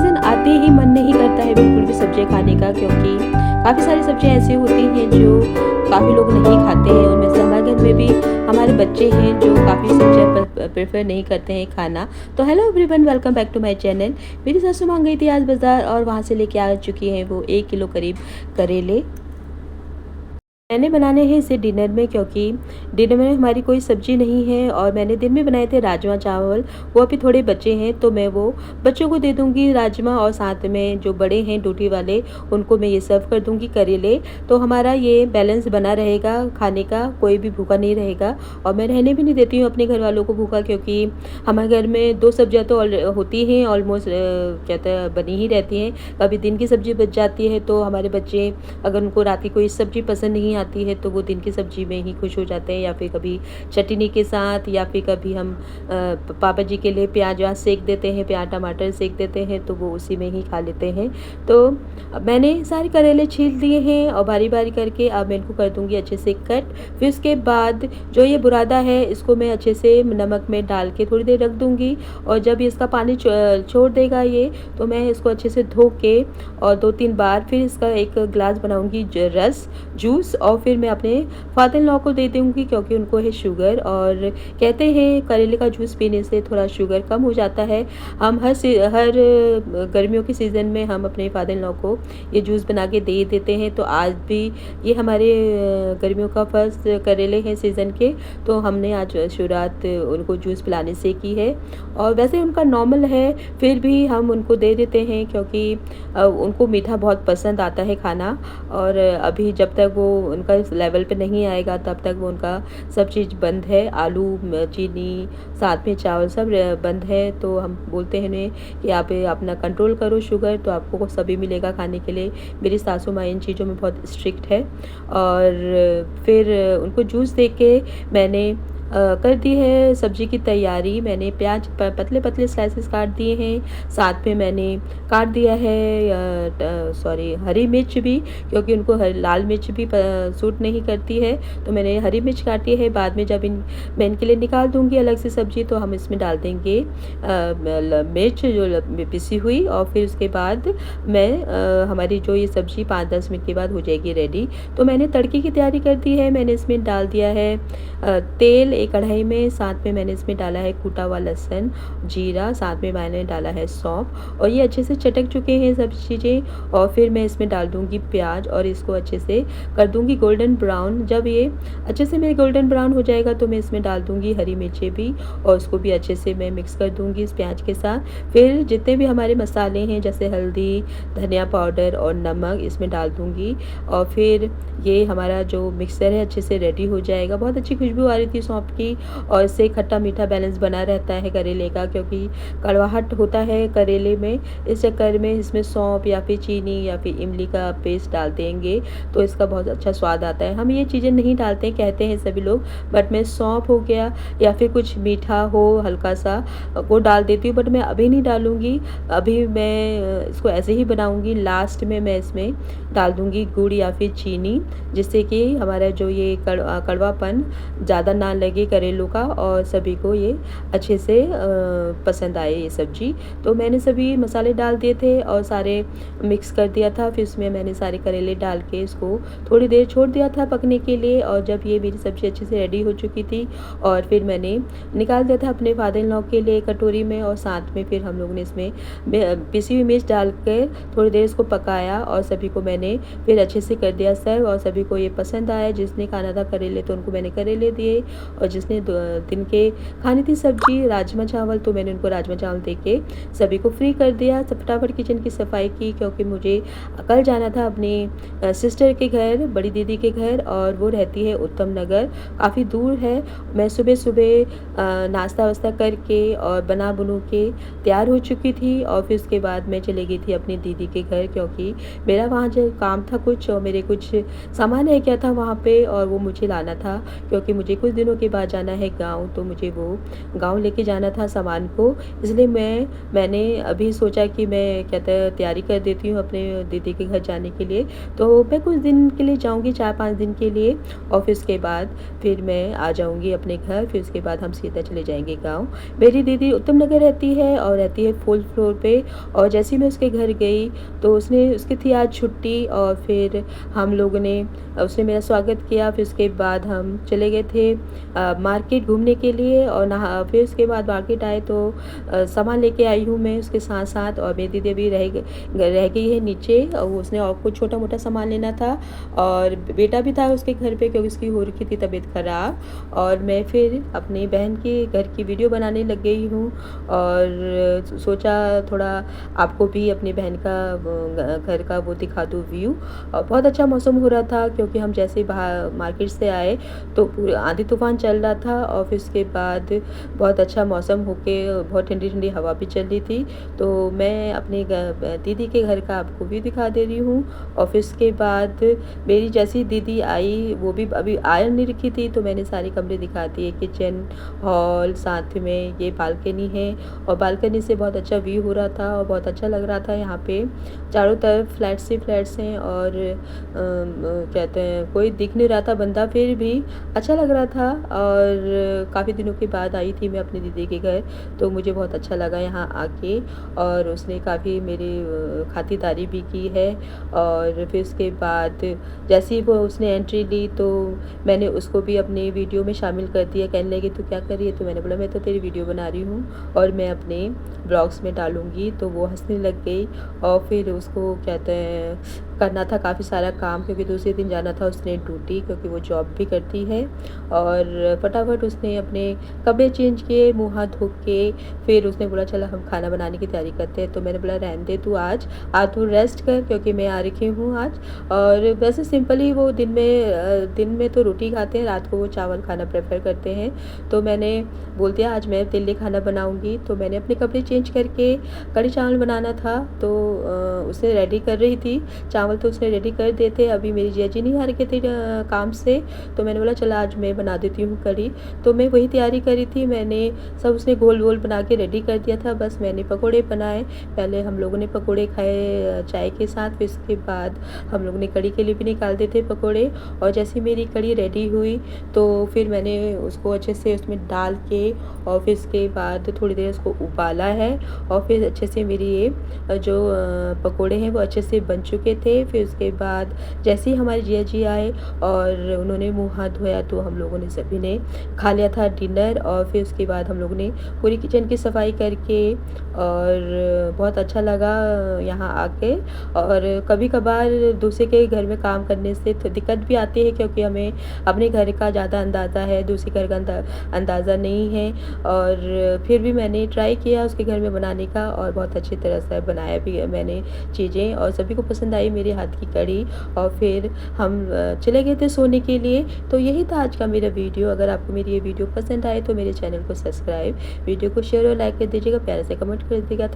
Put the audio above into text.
Season आते ही मन नहीं करता है बिल्कुल भी सब्जियाँ खाने का, क्योंकि काफ़ी सारी सब्जियाँ ऐसी होती हैं जो काफ़ी लोग नहीं खाते हैं। उनमें से हमारे घर में भी हमारे बच्चे हैं जो काफ़ी सब्जियाँ प्रेफ़र नहीं करते हैं खाना। तो hello everyone, welcome back to my channel. मेरी सासू माँ गई थी आज बाज़ार और वहाँ से लेके आ चुकी हैं वो 1 किलो करीब करेले। मैंने बनाने हैं इसे डिनर में, क्योंकि डिनर में हमारी कोई सब्ज़ी नहीं है और मैंने दिन में बनाए थे राजमा चावल, वो अभी थोड़े बचे हैं तो मैं वो बच्चों को दे दूँगी राजमा, और साथ में जो बड़े हैं ड्यूटी वाले उनको मैं ये सर्व कर दूँगी करेले। तो हमारा ये बैलेंस बना रहेगा खाने का, कोई भी भूखा नहीं रहेगा। और मैं रहने भी नहीं देती हूँ अपने घर वालों को भूखा, क्योंकि हमारे घर में 2 सब्जियाँ तो होती हैं ऑलमोस्ट, कहते हैं बनी ही रहती हैं। कभी दिन की सब्ज़ी बच जाती है तो हमारे बच्चे, अगर उनको रात की कोई सब्ज़ी पसंद नहीं आती है तो वो दिन की सब्ज़ी में ही खुश हो जाते हैं, या फिर कभी चटनी के साथ, या फिर कभी हम पापा जी के लिए प्याज व्याज सेक देते हैं, प्याज टमाटर सेक देते हैं तो वो उसी में ही खा लेते हैं। तो मैंने सारे करेले छील दिए हैं और बारी बारी करके अब मैं इनको कर दूंगी अच्छे से कट। फिर उसके बाद जो ये बुरादा है इसको मैं अच्छे से नमक में डाल के थोड़ी देर रख दूंगी, और जब इसका पानी छोड़ देगा ये, तो मैं इसको अच्छे से धो के और 2-3 बार फिर इसका एक गिलास बनाऊंगी रस जूस, और फिर मैं अपने फादर इन लॉ को दे दूँगी, क्योंकि उनको है शुगर, और कहते हैं करेले का जूस पीने से थोड़ा शुगर कम हो जाता है। हम हर गर्मियों के सीज़न में हम अपने फादर इन लॉ को ये जूस बना के दे देते हैं। तो आज भी ये हमारे गर्मियों का फर्स्ट करेले हैं सीज़न के, तो हमने आज शुरुआत उनको जूस पिलाने से की है। और वैसे उनका नॉर्मल है, फिर भी हम उनको दे देते हैं, क्योंकि उनको मीठा बहुत पसंद आता है खाना, और अभी जब तक वो उनका इस लेवल पे नहीं आएगा तब तक वो उनका सब चीज़ बंद है। आलू, चीनी, साथ में चावल सब बंद है। तो हम बोलते हैं उन्हें कि आप अपना कंट्रोल करो शुगर, तो आपको सभी मिलेगा खाने के लिए। मेरी सासू माँ इन चीज़ों में बहुत स्ट्रिक्ट है। और फिर उनको जूस दे के मैंने कर दी है सब्ज़ी की तैयारी। मैंने प्याज पतले पतले स्लाइसेस काट दिए हैं, साथ में मैंने काट दिया है हरी मिर्च भी, क्योंकि उनको लाल मिर्च भी सूट नहीं करती है, तो मैंने हरी मिर्च काटी है। बाद में जब मैं इनके लिए निकाल दूंगी अलग से सब्ज़ी, तो हम इसमें डाल देंगे मिर्च जो पिसी हुई, और फिर उसके बाद मैं हमारी जो ये सब्ज़ी 5-10 मिनट के बाद हो जाएगी रेडी। तो मैंने तड़के की तैयारी कर दी है। मैंने इसमें डाल दिया है तेल एक कढ़ाई में, साथ में मैंने इसमें डाला है कूटा हुआ लहसुन, जीरा, साथ में मैंने डाला है सौंफ, और ये अच्छे से चटक चुके हैं सब चीज़ें। और फिर मैं इसमें डाल दूंगी प्याज और इसको अच्छे से कर दूंगी गोल्डन ब्राउन। जब ये अच्छे से मेरे गोल्डन ब्राउन हो जाएगा तो मैं इसमें डाल दूंगी हरी मिर्चें भी, और उसको भी अच्छे से मैं मिक्स कर दूंगी इस प्याज के साथ। फिर जितने भी हमारे मसाले हैं जैसे हल्दी, धनिया पाउडर और नमक इसमें डाल दूंगी, और फिर ये हमारा जो मिक्सर है अच्छे से रेडी हो जाएगा। बहुत अच्छी खुशबू आ रही थी सौंफ की, और इससे खट्टा मीठा बैलेंस बना रहता है करेले का, क्योंकि कड़वाहट होता है करेले में। इस चक्कर में इसमें सौंफ या फिर चीनी या फिर इमली का पेस्ट डाल देंगे तो इसका बहुत अच्छा स्वाद आता है। हम ये चीज़ें नहीं डालते हैं, कहते हैं सभी लोग, बट मैं सौंफ हो गया या फिर कुछ मीठा हो हल्का सा वो डाल देती हूँ, बट मैं अभी नहीं डालूँगी। अभी मैं इसको ऐसे ही बनाऊँगी। लास्ट में मैं इसमें डाल दूँगी गुड़ या फिर चीनी, जिससे कि हमारा जो ये कड़वापन ज़्यादा ना लगे करेलों का, और सभी को ये अच्छे से पसंद आए ये सब्ज़ी। तो मैंने सभी मसाले डाल दिए थे और सारे मिक्स कर दिया था। फिर इसमें मैंने सारे करेले डाल के इसको थोड़ी देर छोड़ दिया था पकने के लिए, और जब ये मेरी सब्ज़ी अच्छे से रेडी हो चुकी थी, और फिर मैंने निकाल दिया था अपने फादर इन लॉ के लिए कटोरी में, और साथ में फिर हम लोगों ने इसमें पिसी हुई मिर्च डाल कर थोड़ी देर इसको पकाया, और सभी को मैंने फिर अच्छे से कर दिया सर्व, और सभी को ये पसंद आया। जिसने खाना था करेले तो उनको मैंने करेले दिए, और जिसने दिन के खानी थी सब्जी राजमा चावल तो मैंने उनको राजमा चावल दे के सभी को फ्री कर दिया। फटाफट किचन की सफाई की, क्योंकि मुझे कल जाना था अपनी सिस्टर के घर, बड़ी दीदी के घर, और वो रहती है उत्तम नगर, काफ़ी दूर है। मैं सुबह सुबह नाश्ता वास्ता करके और बना बनू के तैयार हो चुकी थी, और फिर उसके बाद मैं चली गई थी अपनी दीदी के घर, क्योंकि मेरा वहाँ जो काम था कुछ, और मेरे कुछ सामान है क्या था वहाँ पे, और वो मुझे लाना था, क्योंकि मुझे कुछ दिनों के बाद बाद जाना है गाँव, तो मुझे वो गाँव लेके जाना था सामान को, इसलिए मैंने अभी सोचा कि मैं कहते हैं तैयारी कर देती हूँ अपने दीदी के घर जाने के लिए। तो मैं कुछ दिन के लिए जाऊँगी, 4-5 दिन के लिए, और फिर उसके बाद फिर मैं आ जाऊँगी अपने घर, फिर उसके बाद हम सीधा चले जाएँगे गाँव। मेरी दीदी उत्तम नगर रहती है और रहती है 4th फ्लोर पे, और जैसे ही मैं उसके घर गई तो उसकी थी आज छुट्टी, और फिर हम लोगों ने उसने मेरा स्वागत किया। फिर उसके बाद हम चले गए थे मार्केट घूमने के लिए, और फिर उसके बाद मार्केट आए तो सामान लेके आई हूँ मैं उसके साथ-साथ, और मेरी दीदी अभी रह गई है नीचे, और उसने और कुछ छोटा-मोटा सामान लेना था, और बेटा भी था उसके घर पे क्योंकि उसकी हो रखी थी तबीयत ख़राब। और मैं फिर अपनी बहन के घर की वीडियो बनाने लग गई हूँ, और सोचा थोड़ा आपको भी अपनी बहन का घर का वो दिखा दूँ व्यू। और बहुत अच्छा मौसम हो रहा था क्योंकि हम जैसे ही बाहर मार्केट से आए तो पूरे आंधी तूफ़ान चल रहा था, और फिर उसके बाद बहुत अच्छा मौसम होके बहुत ठंडी-ठंडी हवा भी चल रही थी। तो मैं अपने दीदी के घर का आपको व्यू दिखा दे रही हूँ। और फिर उसके बाद मेरी जैसी दीदी आई, वो भी अभी आ नहीं रखी थी, तो मैंने सारे कमरे दिखा दिए, किचन, हॉल, साथ में ये बालकनी है, और बालकनी से बहुत अच्छा व्यू हो रहा था और बहुत अच्छा लग रहा था। यहाँ पे चारों तरफ फ्लैट्स ही फ्लैट्स हैं, और कहते हैं कोई दिख नहीं रहा था बंदा, फिर भी अच्छा लग रहा था। और काफ़ी दिनों के बाद आई थी मैं अपनी दीदी के घर, तो मुझे बहुत अच्छा लगा यहाँ आके, और उसने काफ़ी मेरी खातिरदारी भी की है। और फिर उसके बाद जैसे ही वो उसने एंट्री ली तो मैंने उसको भी अपनी वीडियो में शामिल कर दिया। कहने लगी तू क्या कर रही है, तो मैंने बोला मैं तो तेरी वीडियो बना रही हूँ और मैं अपने ब्लॉग्स में डालूँगी। तो वो हँसने लग गई, और फिर उसको कहते हैं करना था काफ़ी सारा काम, क्योंकि दूसरे दिन जाना था उसने ड्यूटी, क्योंकि वो जॉब भी करती है। और फटाफट उसने अपने कपड़े चेंज किए, मुँह हाथ धो के, फिर उसने बोला चलो हम खाना बनाने की तैयारी करते हैं। तो मैंने बोला रहने दे तू, आज तू रेस्ट कर, क्योंकि मैं आ रखी हूँ आज। और वैसे सिंपल ही वो दिन में तो रोटी खाते हैं, रात को वो चावल खाना प्रेफर करते हैं। तो मैंने बोल दिया आज मैं तेरे लिए खाना बनाऊँगी। तो मैंने अपने कपड़े चेंज करके कढ़ी चावल बनाना था, तो उसे रेडी कर रही थी। चावल तो उसने रेडी कर दिए थे, अभी मेरी जिया जी नहीं आ रखे थे काम से, तो मैंने बोला चला आज मैं बना देती हूँ कढ़ी। तो मैं वही तैयारी करी थी, मैंने सब उसने गोल गोल बना के रेडी कर दिया था, बस मैंने पकोड़े बनाए। पहले हम लोगों ने पकोड़े खाए चाय के साथ, फिर उसके बाद हम लोगों ने कढ़ी के लिए भी निकाल दिए थे पकोड़े। और जैसे मेरी कढ़ी रेडी हुई तो फिर मैंने उसको अच्छे से उसमें डाल के, और फिर इसके बाद थोड़ी देर उसको उबाला है, और फिर अच्छे से मेरी ये जो पकोड़े हैं वो अच्छे से बन चुके थे। फिर उसके बाद जैसे ही हमारे जिया जी आए और उन्होंने मुँह हाथ धोया, तो हम लोगों ने सभी ने खा लिया था डिनर। और फिर उसके बाद हम लोगों ने पूरी किचन की सफाई करके, और बहुत अच्छा लगा यहाँ आके। और कभी कभार दूसरे के घर में काम करने से तो दिक्कत भी आती है, क्योंकि हमें अपने घर का ज़्यादा अंदाज़ा है, दूसरे घर का अंदाज़ा नहीं है। और फिर भी मैंने ट्राई किया उसके घर में बनाने का, और बहुत अच्छी तरह से बनाया भी मैंने चीज़ें, और सभी को पसंद आई मेरे हाथ की कढ़ी। और फिर हम चले गए थे सोने के लिए। तो यही था आज का मेरा वीडियो। अगर आपको मेरी ये वीडियो पसंद आए तो मेरे चैनल को सब्सक्राइब, वीडियो को शेयर और लाइक कर दीजिएगा, प्यारे से कमेंट कर दीजिएगा।